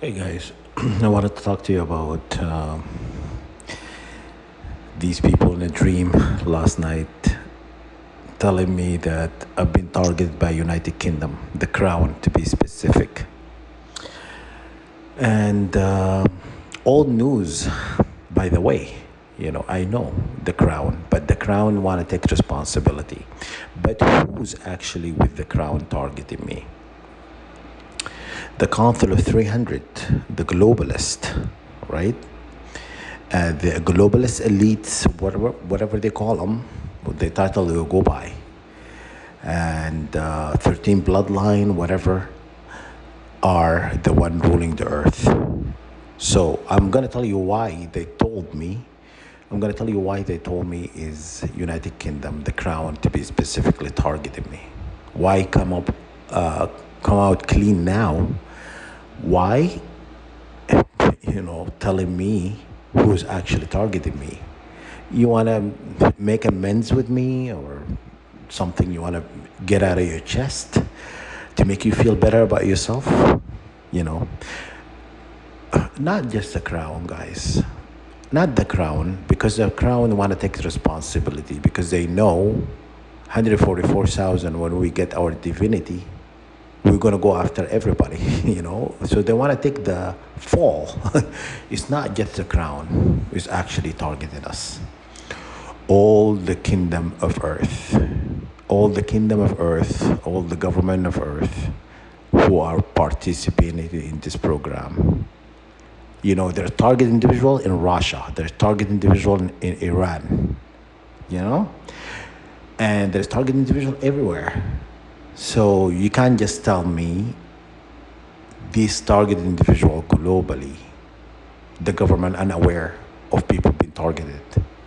Hey guys, I wanted to talk to you about these people in a dream last night telling me that I've been targeted by United Kingdom, the Crown to be specific. And old news, by the way, I know the Crown, but the Crown want to take responsibility. But who's actually with the Crown targeting me? The Council of 300, the Globalist, right? The globalist elites, whatever they call them, the title they will go by, and 13 bloodline, whatever, are the one ruling the earth. So I'm gonna tell you why they told me. I'm gonna tell you why they told me is United Kingdom, the Crown, to be specifically targeting me. Why come out clean now? Why? Telling me who's actually targeting me. You want to make amends with me or something you want to get out of your chest to make you feel better about yourself? Not just the Crown, guys. Not the Crown, because the Crown want to take responsibility because they know 144,000 when we get our divinity, we're going to go after everybody, So they want to take the fall. It's not just the Crown. It's actually targeting us. All the kingdom of earth. All the kingdom of earth. All the government of earth who are participating in this program. They're target individual in Russia. They're target individual in Iran. And there's target individual everywhere. So you can't just tell me this targeted individual globally, the government unaware of people being targeted.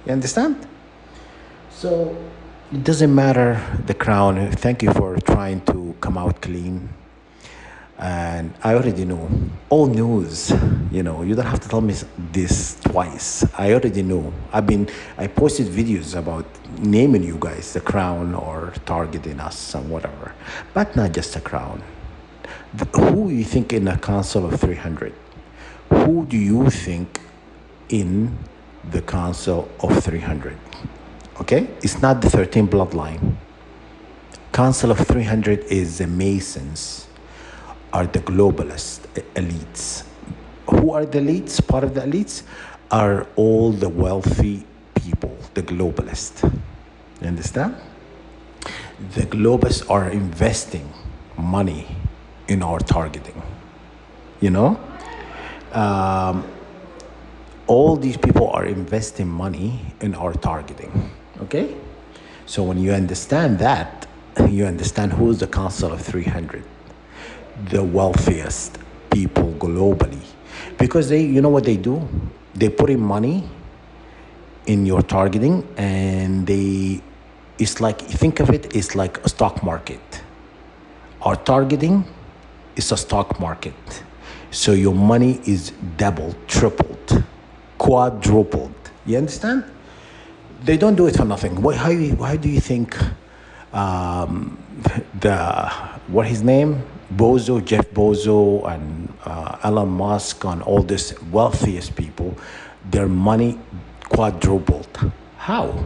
You understand? So it doesn't matter the Crown. Thank you for trying to come out clean. And I already know. All news, you don't have to tell me this twice. I already know. I posted videos about naming you guys the Crown or targeting us and whatever. But not just the Crown. Who you think in the Council of 300? Who do you think in the Council of 300? Okay? It's not the 13 bloodline. Council of 300 is the Masons, are the globalist elites. Who are the elites? Part of the elites are all the wealthy people, the globalists. You understand? The globalists are investing money in our targeting. All these people are investing money in our targeting. Okay? So when you understand that, you understand who's the Council of 300. The wealthiest people globally, because what they do, they put in money in your targeting, and it's like, think of it's like a stock market. Our targeting is a stock market, so your money is doubled, tripled, quadrupled. You understand? They don't do it for nothing. Why do you think what his name, Jeff Bezos, and Elon Musk, and all these wealthiest people, their money quadrupled? How?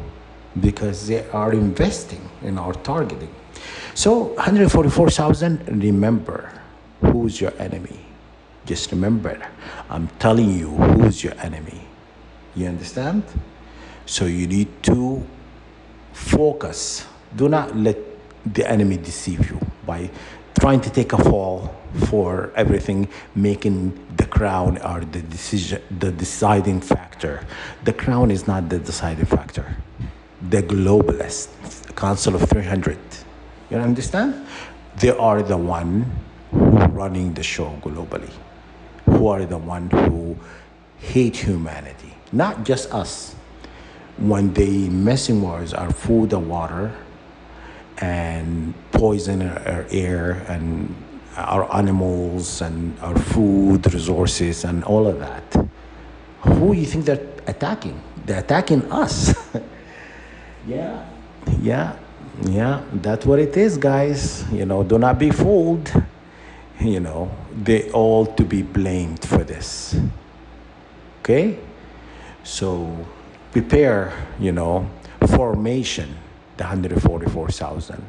Because they are investing in our targeting. So 144,000, remember, who's your enemy? Just remember, I'm telling you who's your enemy. You understand? So you need to focus. Do not let the enemy deceive you by trying to take a fall for everything, making the Crown or the deciding factor. The Crown is not the deciding factor. The globalist, Council of 300. You understand? They are the one who running the show globally, who are the one who hate humanity, not just us. When they messing with our food and water, and poison our air and our animals and our food resources and all of that, who you think they're attacking? They're attacking us. Yeah, that's what it is, guys. Do not be fooled. they all to be blamed for this. Okay? So prepare, formation, the 144,000.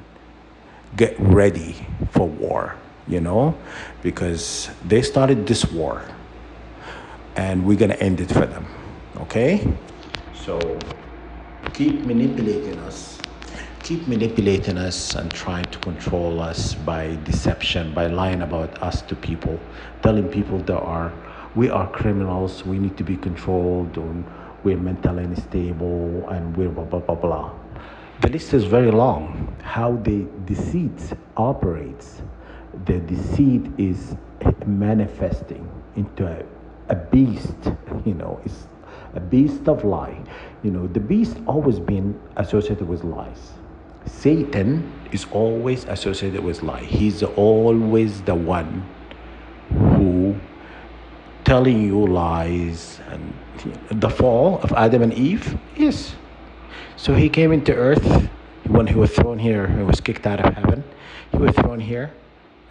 Get ready for war, because they started this war and we're going to end it for them. Okay? So keep manipulating us. Keep manipulating us and trying to control us by deception, by lying about us to people, telling people we are criminals, we need to be controlled, and we're mentally unstable, and we're blah, blah, blah, blah. The list is very long. How the deceit operates. The deceit is manifesting into a beast, it's a beast of lie. The beast always been associated with lies. Satan is always associated with lie. He's always the one who telling you lies. And the fall of Adam and Eve, yes. So he came into earth when he was thrown here. He was kicked out of heaven. He was thrown here,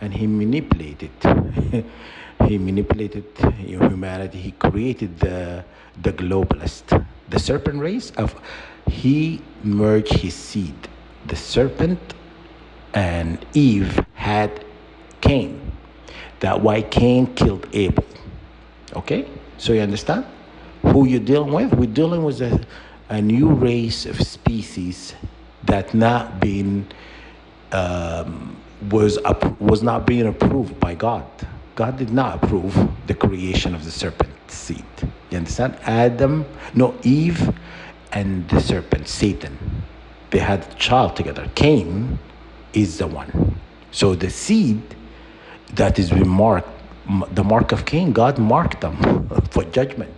and he manipulated. He manipulated humanity. He created the globalist, the serpent race. He merged his seed. The serpent and Eve had Cain. That's why Cain killed Abel. Okay? So you understand who you're dealing with? We're dealing with a new race of species that not being was not being approved by God. God did not approve the creation of the serpent seed. You understand? Eve and the serpent, Satan. They had a child together. Cain is the one. So the seed that is been marked, the mark of Cain, God marked them for judgment.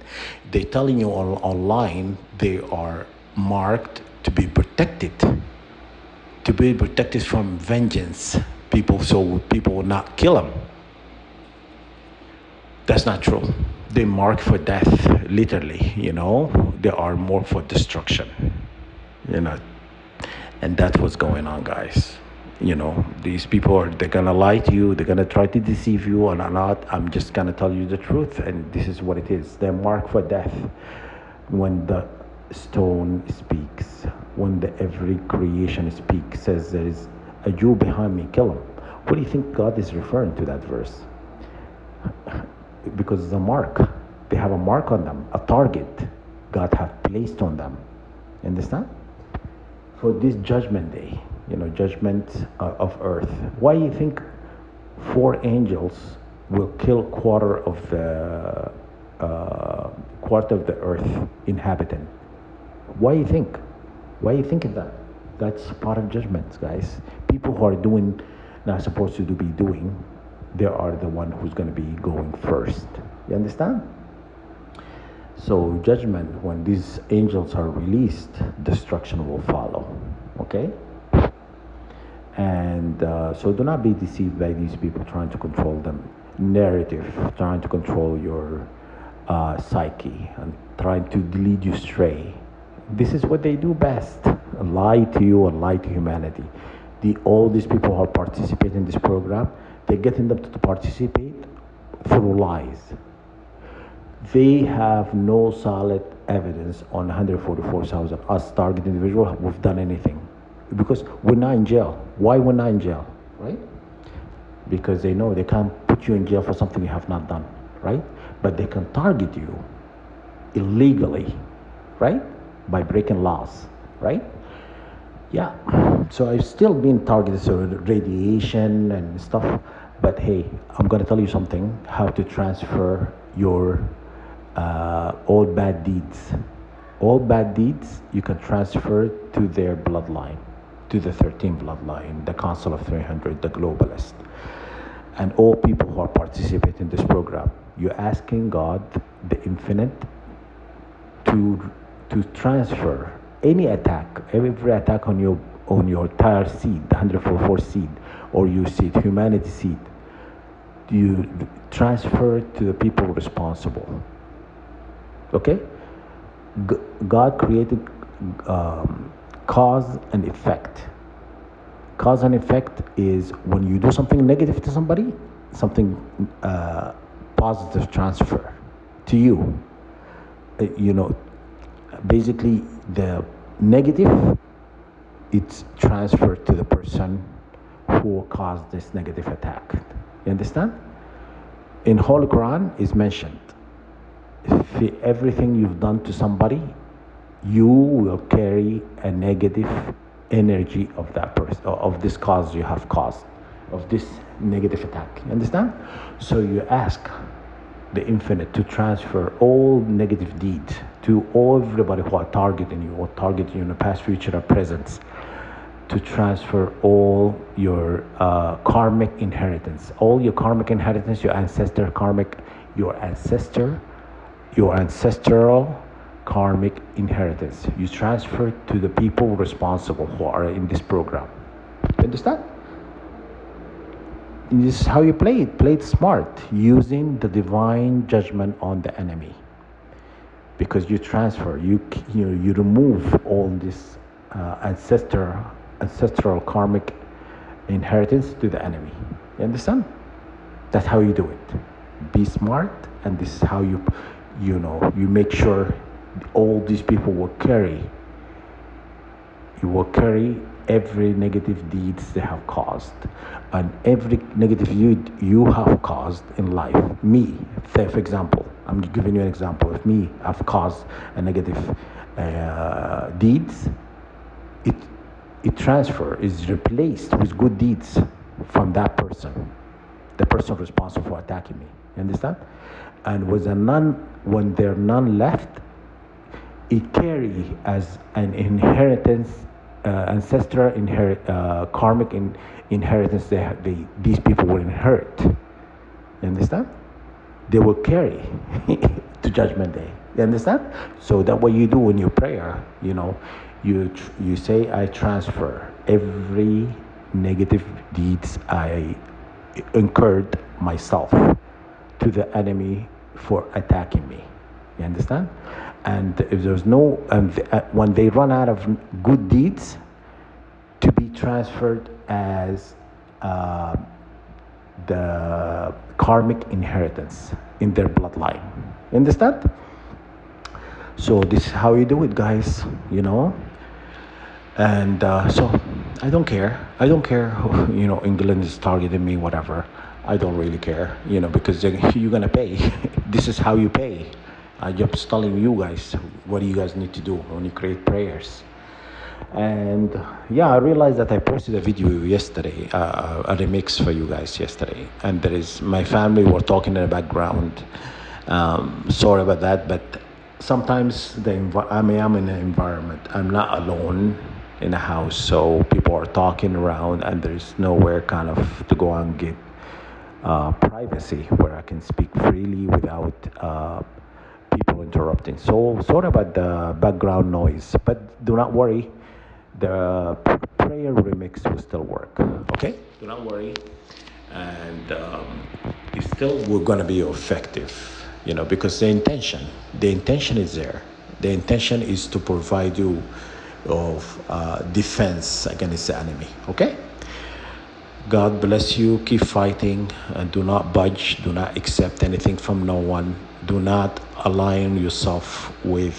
They're telling you online they are marked to be protected from vengeance. So people will not kill them. That's not true. They mark for death, literally, They are more for destruction, And that's what's going on, guys. These people they're gonna lie to you, they're gonna try to deceive you or not. I'm just gonna tell you the truth, and this is what it is. They're marked for death. When the stone speaks, when every creation speaks, says there is a Jew behind me, kill him. What do you think God is referring to that verse? Because it's a mark. They have a mark on them, a target God have placed on them. Understand? For this judgment day, judgment of earth. Why do you think 4 angels will kill quarter of the earth inhabitant? Why do you think? Why do you think of that? That's part of judgments, guys. People who are doing not supposed to be doing, they are the one who's going to be going first. You understand? So judgment, when these angels are released, destruction will follow. Okay? And so do not be deceived by these people trying to control them. Narrative, trying to control your psyche and trying to lead you astray. This is what they do best. Lie to you and lie to humanity. All these people who are participating in this program, they're getting them to participate through lies. They have no solid evidence on 144,000 us target individuals who've done anything. Because we're not in jail. Why we're not in jail, right? Because they know they can't put you in jail for something you have not done, right? But they can target you illegally, right? By breaking laws, right? Yeah. So I've still been targeted, so radiation and stuff. But hey, I'm gonna tell you something: how to transfer your all bad deeds. All bad deeds you can transfer to their bloodline, to the 13 bloodline, the Council of 300, the Globalist, and all people who are participating in this program. You're asking God, the Infinite, to transfer any attack, every attack on your entire seed, the 144 seed, or your seed, humanity seed. You transfer it to the people responsible. Okay? God created cause and effect. Cause and effect is when you do something negative to somebody, something positive transfer to you. You know, basically the negative, it's transferred to the person who caused this negative attack. You understand? In Holy Quran is mentioned, if everything you've done to somebody, you will carry a negative energy of that person, of this cause you have caused, of this negative attack. You understand? So you ask the infinite to transfer all negative deeds to everybody who are targeting you or targeting you in the past, future, or present, to transfer all your karmic inheritance, all your karmic inheritance, your ancestor karmic, your ancestral karmic inheritance. You transfer to the people responsible who are in this program. You understand? This is how you play it. Play it smart, using the divine judgment on the enemy. Because you transfer, you remove all this ancestral karmic inheritance to the enemy. You understand? That's how you do it. Be smart, and this is how you make sure all these people will carry. You will carry every negative deeds they have caused, and every negative deed you have caused in life. Me, say for example, I'm giving you an example. If me, I've caused a negative deeds, it transfer is replaced with good deeds from that person, the person responsible for attacking me. You understand? And when there are none left, it carry as an inheritance, ancestral karmic inheritance. These people will inherit. You understand? They will carry to Judgment Day. You understand? So that's what you do in your prayer. You say, I transfer every negative deeds I incurred myself to the enemy for attacking me. You understand? And if there's no, when they run out of good deeds, to be transferred as the karmic inheritance in their bloodline. You understand? So this is how you do it, guys. And so I don't care. Who, England is targeting me, whatever. I don't really care, because you're gonna pay. This is how you pay. I'm just telling you guys what you guys need to do when you create prayers. And I realized that I posted a video yesterday, a remix for you guys yesterday, and there is my family were talking in the background. Sorry about that, but sometimes I'm in an environment. I'm not alone in a house, so people are talking around, and there's nowhere kind of to go and get privacy where I can speak freely without people interrupting. So sorry about the background noise, but do not worry. The prayer remix will still work. Okay? Do not worry. And it's still we're gonna be effective, because the intention is there. The intention is to provide you of defense against the enemy. Okay? God bless you. Keep fighting, and do not budge. Do not accept anything from no one. Do not align yourself with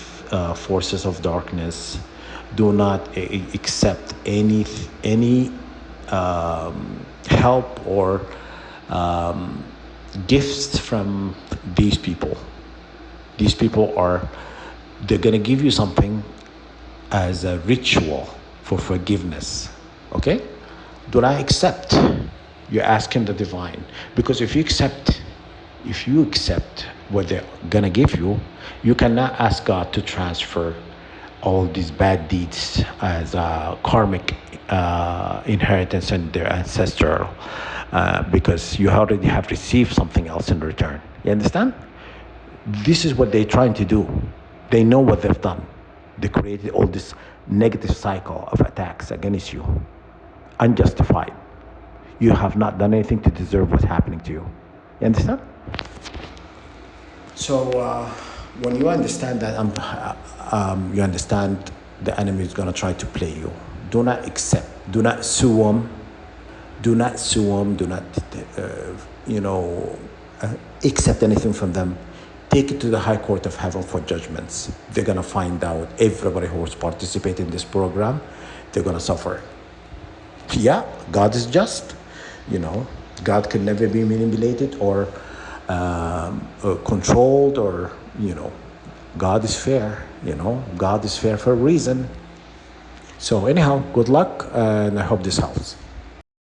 forces of darkness. Do not accept any help or gifts from these people. These people they're going to give you something as a ritual for forgiveness. Okay? Do not accept. You're asking the divine. Because if you accept what they're going to give you, you cannot ask God to transfer all these bad deeds as a karmic inheritance and their ancestral, because you already have received something else in return. You understand? This is what they're trying to do. They know what they've done. They created all this negative cycle of attacks against you, unjustified. You have not done anything to deserve what's happening to you. You understand? So when you understand that, you understand the enemy is going to try to play you. Do not accept. Do not sue them. Do not sue them. Do not, you know, accept anything from them. Take it to the High Court of Heaven for judgments. They're going to find out everybody who was participating in this program, they're going to suffer. Yeah, God is just. You know, God can never be manipulated or controlled, or, you know, God is fair. You know, God is fair for a reason. So anyhow, good luck, and I hope this helps.